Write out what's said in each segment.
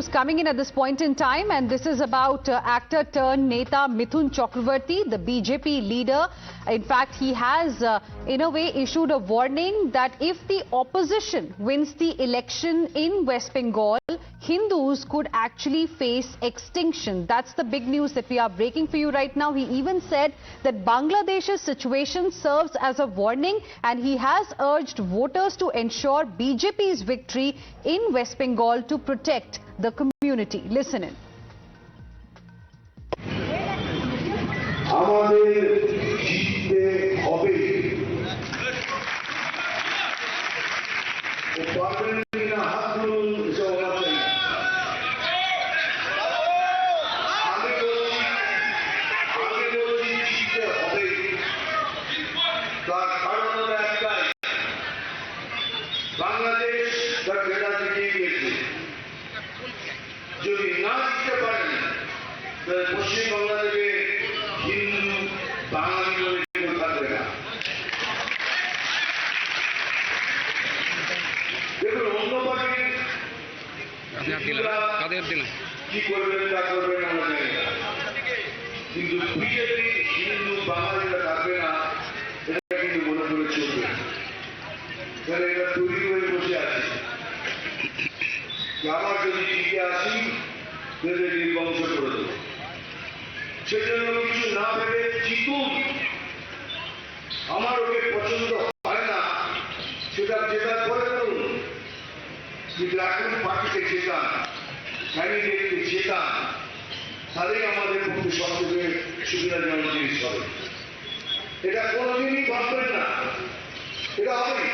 news coming in at this point in time, and this is about actor turned Neta Mithun Chakravarti, the BJP leader. In fact, he has in a way issued a warning that if the opposition wins the election in West Bengal, Hindus could actually face extinction. That's the big news that we are breaking for you right now. He even said that Bangladesh's situation serves as a warning, and he has urged voters to ensure BJP's victory in West Bengal to protect the community. Listen in. Bangladesh তার বেড়া থেকে গেছে যদি না দিতে পারেন তাহলে পশ্চিমবাংলা থেকে হিন্দু বাঙালি বলে কেউ থাকবে না। দেখুন অন্য পার্টির কি করবেন তা করবেন আমরা জানি না, কিন্তু বিজেপি হিন্দু বাঙালিরা থাকবে না এটা কিন্তু মনে করে চলবে। তাহলে এটা তৈরি হয়ে বসে আছে আবার যদি টিকে আসি তাহলে নির্বংশ করে দেব। সেজন্য কিছু না ভেবে জিতুন। আমার ওকে পছন্দ হয় না সেটা জেতার পরে করুন, কিন্তু এখন পার্টিকে জেতান, ক্যান্ডিডেটকে জেতান, তাহলেই আমাদের পক্ষে সবথেকে সুবিধাজনক জিনিস হবে। এটা কোনোদিনই ভাববেন না এটা হবে।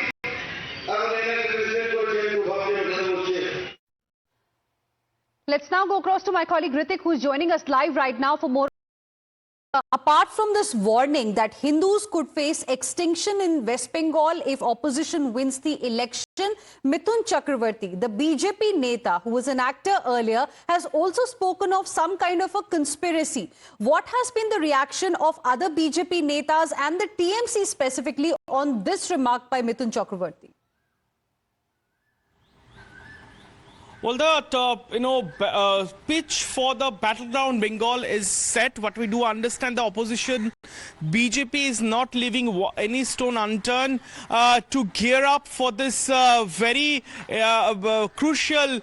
Let's now go across to my colleague Ritik, who is joining us live right now for more. Apart from this warning that Hindus could face extinction in West Bengal if opposition wins the election, Mithun Chakravarti, the BJP Neta, who was an actor earlier, has also spoken of some kind of a conspiracy. What has been the reaction of other BJP Netas and the TMC specifically on this remark by Mithun Chakravarti? Well, the pitch for the battleground Bengal is set. What we do understand, the opposition BJP is not leaving any stone unturned to gear up for this very crucial,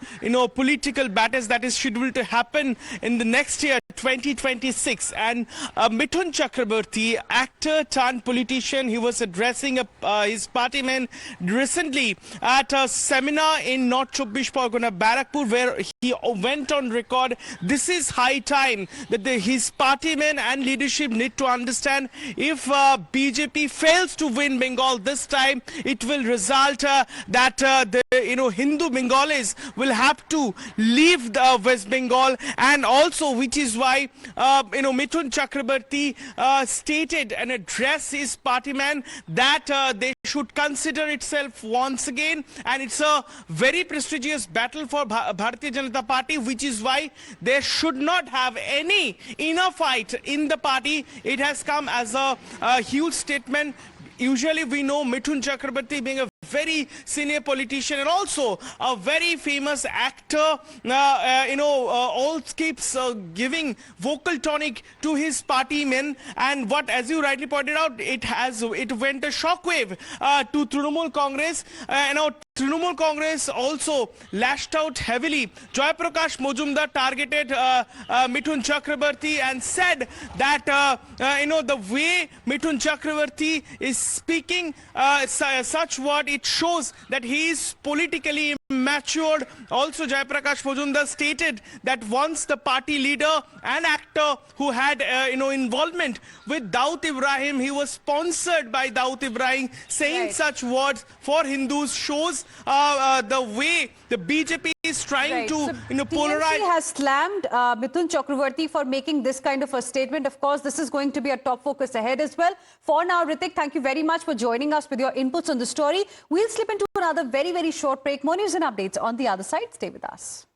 political battles that is scheduled to happen in the next year, 2026. And Mithun Chakravarti, actor turned politician, he was addressing his party men recently at a seminar in North Chobbish Pargona, Barakpur, where he went on record. This is high time that his party men and leadership need to understand if BJP fails to win Bengal this time, it will result that the Hindu Bengalis will have to leave the West Bengal, and also which is why Mithun Chakravarti stated and addressed his party man that they should consider itself once again, and it's a very prestigious battle for Bharatiya Janata Party, which is why they should not have any inner fight in the party. It has come as a huge statement. Usually we know Mithun Chakravarti being a very senior politician and also a very famous actor, all keeps giving vocal tonic to his party men, and what, as you rightly pointed out, it went a shockwave to Trinamool Congress. Trinamool Congress also lashed out heavily. Joy Prakash Majumdar targeted Mithun Chakravarti and said that the way Mithun Chakravarti is speaking such word, it shows that he is politically matured. Also, Joy Prakash Majumdar stated that once the party leader and actor who had involvement with Daud Ibrahim, he was sponsored by Daud Ibrahim, saying such words for Hindus shows the way the BJP is trying to polarize. TMC has slammed Mithun Chakravarti for making this kind of a statement. Of course, this is going to be a top focus ahead as well. For now, Ritik, thank you very much for joining us with your inputs on the story. We'll slip into another very, very short break. More news and updates on the other side. Stay with us.